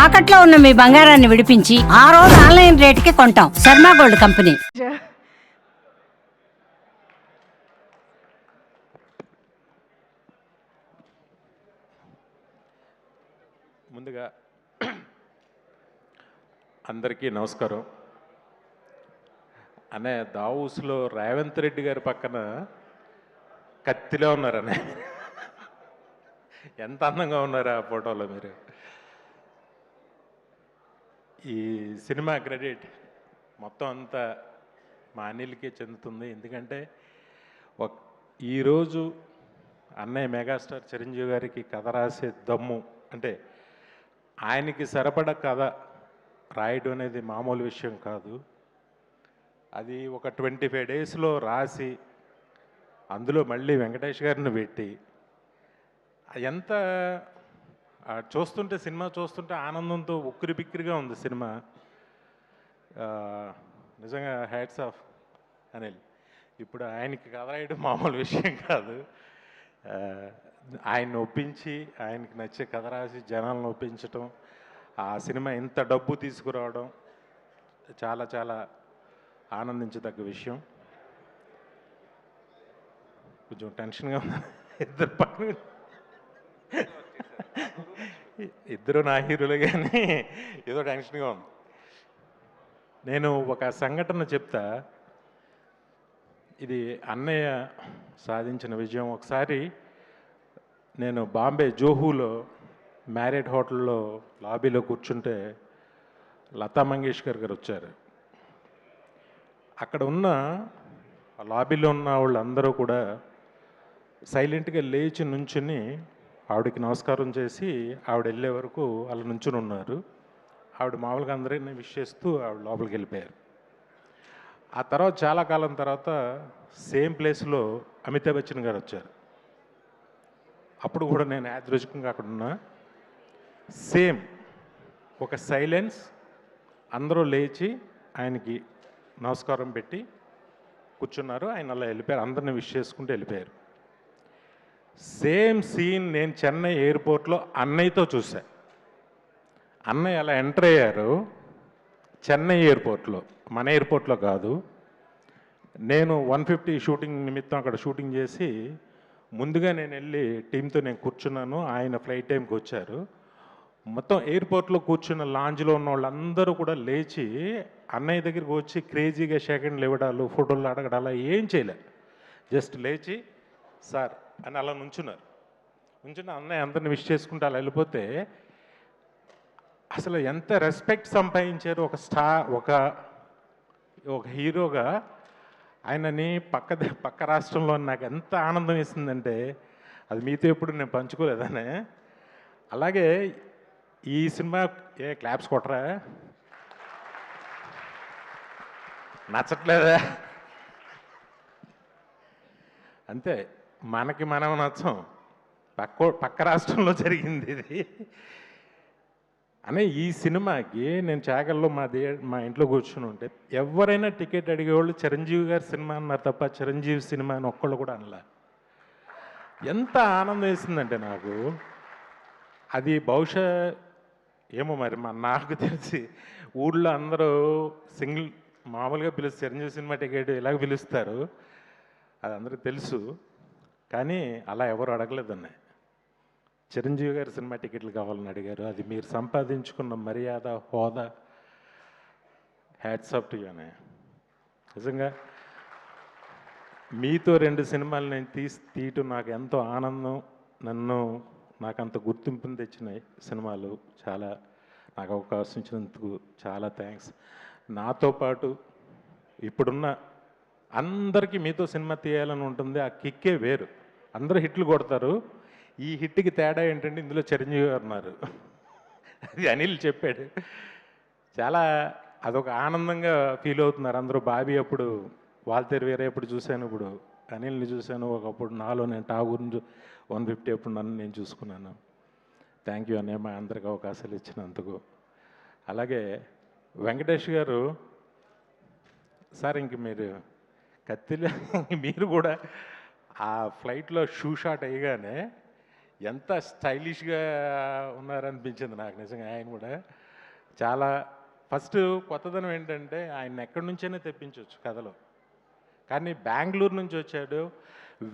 తాకట్లో ఉన్న మీ బంగారాన్ని విడిపించి ఆ రోజు ఆన్లైన్ రేటుకి కొంటాం. Sharma gold company. ముందుగా అందరికీ నమస్కారం. అనే దావూస్లో రేవంత్ రెడ్డి గారి పక్కన కత్తిలో ఉన్నారనే. ఎంత అందంగా ఉన్నారు ఆ ఫోటోలో మీరు. ఈ సినిమా క్రెడిట్ మొత్తం అంతా మా అనిల్కే చెందుతుంది. ఎందుకంటే ఈరోజు అన్నయ్య మెగాస్టార్ చిరంజీవి గారికి కథ రాసే దమ్ము, అంటే ఆయనకి సరిపడ కథ రాయడం అనేది మామూలు విషయం కాదు. అది ఒక 25 డేస్లో రాసి అందులో మళ్ళీ వెంకటేష్ గారిని పెట్టి ఎంత చూస్తుంటే, సినిమా చూస్తుంటే ఆనందంతో ఉక్కిరి బిక్కిరిగా ఉంది సినిమా. నిజంగా హ్యాట్స్ ఆఫ్ అనిల్. ఇప్పుడు ఆయనకి కథ రాయడం మామూలు విషయం కాదు. ఆయన్ని ఒప్పించి ఆయనకి నచ్చే కథ రాసి జనాలను ఒప్పించటం, ఆ సినిమా ఇంత డబ్బు తీసుకురావడం చాలా చాలా ఆనందించదగ్గ విషయం. కొంచెం టెన్షన్గా ఉంది. ఇద్దరు పక్కన ఇద్దరు నా హీరోలు, కానీ ఏదో టెన్షన్గా ఉంది. నేను ఒక సంఘటన చెప్తా. ఇది అన్నయ్య సాధించిన విజయం. ఒకసారి నేను బాంబే జోహూలో మ్యారేట్ హోటల్లో లాబీలో కూర్చుంటే లతా మంగేష్కర్ గారు వచ్చారు. అక్కడ ఉన్న లాబీలో ఉన్న వాళ్ళందరూ కూడా సైలెంట్గా లేచి నుంచుని ఆవిడకి నమస్కారం చేసి ఆవిడ వెళ్ళే వరకు అలా నుంచుని ఉన్నారు. ఆవిడ మామూలుగా అందరినీ విష్ చేస్తూ ఆవిడ లోపలికి వెళ్ళిపోయారు. ఆ తర్వాత చాలా కాలం తర్వాత సేమ్ ప్లేస్లో అమితాబ్ బచ్చన్ గారు వచ్చారు. అప్పుడు కూడా నేను యాదృచ్ఛికంగా అక్కడ ఉన్నా. సేమ్ ఒక సైలెన్స్, అందరూ లేచి ఆయనకి నమస్కారం పెట్టి కూర్చున్నారు. ఆయన అలా వెళ్ళిపోయారు, అందరిని విష్ చేసుకుంటూ వెళ్ళిపోయారు. సేమ్ సీన్ నేను చెన్నై ఎయిర్పోర్ట్లో అన్నయ్యతో చూసా. అన్నయ్య అలా ఎంటర్ అయ్యారు చెన్నై ఎయిర్పోర్ట్లో, మన ఎయిర్పోర్ట్లో కాదు. నేను 150 షూటింగ్ నిమిత్తం అక్కడ షూటింగ్ చేసి ముందుగా నేను వెళ్ళి టీంతో నేను కూర్చున్నాను. ఆయన ఫ్లైట్ టైంకి వచ్చారు. మొత్తం ఎయిర్పోర్ట్లో కూర్చున్న లాంజ్లో ఉన్న వాళ్ళందరూ కూడా లేచి అన్నయ్య దగ్గరికి వచ్చి క్రేజీగా సెకండ్లు ఇవ్వడాలు, ఫోటోలు అడగడాలు ఏం చేయలే. జస్ట్ లేచి సార్ అని అలా నుంచున్నారు. నుంచున్న అన్నయ్య అందరిని విష్ చేసుకుంటూ అలా వెళ్ళిపోతే అసలు ఎంత రెస్పెక్ట్ సంపాదించారు. ఒక స్టార్, ఒక హీరోగా ఆయనని పక్క రాష్ట్రంలో నాకు ఎంత ఆనందం ఇస్తుందంటే అది మీతో ఎప్పుడు నేను పంచుకోలేదనే. అలాగే ఈ సినిమా క్లాప్స్ కొట్టరా, నచ్చట్లేదా? అంతే, మనకి మనం నచ్చం, పక్క రాష్ట్రంలో జరిగింది ఇది అనే. ఈ సినిమాకి నేను చాగల్లో మా ఇంట్లో కూర్చుని ఉంటే ఎవరైనా టికెట్ అడిగేవాళ్ళు చిరంజీవి గారి సినిమా అన్నారు తప్ప చిరంజీవి సినిమా అని ఒక్కళ్ళు కూడా అనలా. ఎంత ఆనందం వేసిందంటే నాకు. అది బహుశా ఏమో మరి నాకు తెలిసి ఊళ్ళో అందరూ సింగిల్ మామూలుగా పిలుస్తారు, చిరంజీవి సినిమా టికెట్ ఇలాగ పిలుస్తారు, అది అందరికీ తెలుసు. కానీ అలా ఎవరు అడగలేదన్న. చిరంజీవి గారి సినిమా టికెట్లు కావాలని అడిగారు. అది మీరు సంపాదించుకున్న మర్యాద, హోదా. హ్యాట్స్ ఆఫ్ టు యూ అన్నయ్య. నిజంగా మీతో 2 సినిమాలు నేను తీయటం నాకు ఎంతో ఆనందం. నాకు అంత గుర్తింపుని తెచ్చిన సినిమాలు. చాలా నాకు అవకాశం ఇచ్చినందుకు చాలా థ్యాంక్స్. నాతో పాటు ఇప్పుడున్న అందరికీ మీతో సినిమా తీయాలని ఉంటుంది. ఆ కిక్కే వేరు. అందరూ హిట్లు కొడతారు. ఈ హిట్కి తేడా ఏంటంటే ఇందులో చిరంజీవి గారు ఉన్నారు. అది అనిల్ చెప్పాడు. చాలా అదొక ఆనందంగా ఫీల్ అవుతున్నారు అందరూ. బాబీ అప్పుడు వాల్తేరు వేరే ఎప్పుడు చూశాను, ఇప్పుడు అనిల్ని చూశాను. ఒకప్పుడు నాలో నేను ఠాగూర్ని 150 ఎప్పుడు నన్ను నేను చూసుకున్నాను. థ్యాంక్ యూ అన్నయ్య, మా అందరికి అవకాశాలు ఇచ్చినందుకు. అలాగే వెంకటేష్ గారు సార్, ఇంక మీరు కత్తిలో మీరు కూడా ఆ ఫ్లైట్లో షూ షాట్ అయ్యగానే ఎంత స్టైలిష్గా ఉన్నారనిపించింది నాకు నిజంగా. ఆయన కూడా చాలా ఫస్ట్ కొత్తదనం ఏంటంటే ఆయన ఎక్కడి నుంచైనా తెప్పించవచ్చు కథలో, కానీ బెంగళూరు నుంచి వచ్చాడు.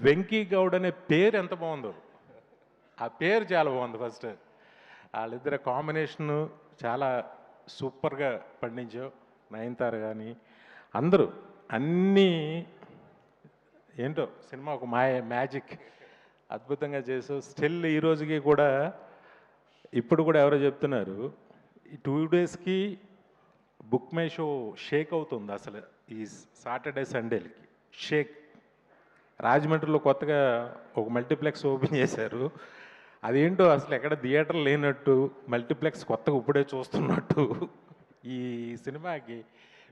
వెంకీ గౌడ్ అనే పేరు ఎంత బాగుందో, ఆ పేరు చాలా బాగుంది. ఫస్ట్ వాళ్ళిద్దరు కాంబినేషను చాలా సూపర్గా పండించావు. నయనతార కానీ అందరూ అన్నీ ఏంటో సినిమా ఒక మ్యాజిక్ అద్భుతంగా చేసావు. స్టిల్ ఈ రోజుకి కూడా ఇప్పుడు కూడా ఎవరో చెప్తున్నారు ఈ 2 డేస్కి బుక్ మై షో షేక్ అవుతుంది అసలు. ఈ సాటర్డే సండేలకి షేక్. రాజమండ్రిలో కొత్తగా ఒక మల్టీప్లెక్స్ ఓపెన్ చేశారు. అదేంటో అసలు ఎక్కడ థియేటర్ లేనట్టు, మల్టీప్లెక్స్ కొత్తగా ఇప్పుడే చూస్తున్నట్టు. ఈ సినిమాకి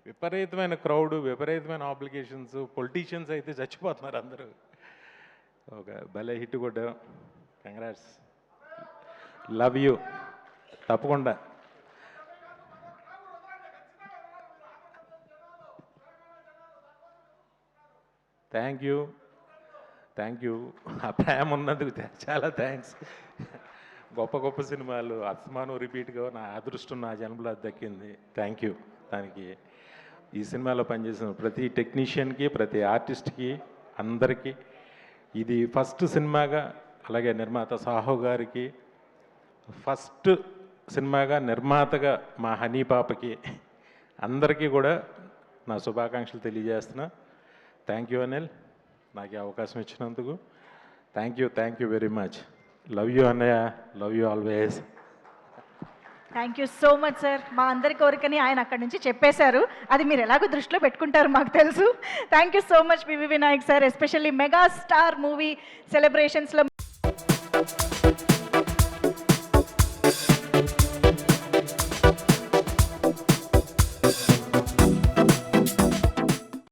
విపరీతమైన క్రౌడ్, విపరీతమైన ఆబ్లిగేషన్స్, పొలిటీషియన్స్ అయితే చచ్చిపోతున్నారు అందరూ. ఒక భలే హిట్ కూడా. Congrats, love you. తప్పకుండా థ్యాంక్ యూ. ఆ ప్రేమ ఉన్నందుకు చాలా థ్యాంక్స్. గొప్ప గొప్ప సినిమాలు అస్మాను రిపీట్గా నా అదృష్టం నా జన్మలో దక్కింది. Thank you. దానికి ఈ సినిమాలో పనిచేసిన ప్రతి టెక్నీషియన్కి, ప్రతి ఆర్టిస్ట్కి, అందరికీ ఇది ఫస్ట్ సినిమాగా, అలాగే నిర్మాత సాహో గారికి ఫస్ట్ సినిమాగా, నిర్మాతగా మా హనీ పాపకి అందరికీ కూడా నా శుభాకాంక్షలు తెలియజేస్తున్నా. థ్యాంక్ యూ అనిల్, నాకు ఈ అవకాశం ఇచ్చినందుకు. Thank you very much. Love you అన్నయ్య, love you always. Thank you so much sir. మా అందరి కోరికని ఆయన అక్కడి నుంచి చెప్పేశారు. అది మీరు ఎలాగో దృష్టిలో పెట్టుకుంటారు మాకు తెలుసు. Thank you so much PV Vinayak sir, especially mega star movie సెలబ్రేషన్స్లో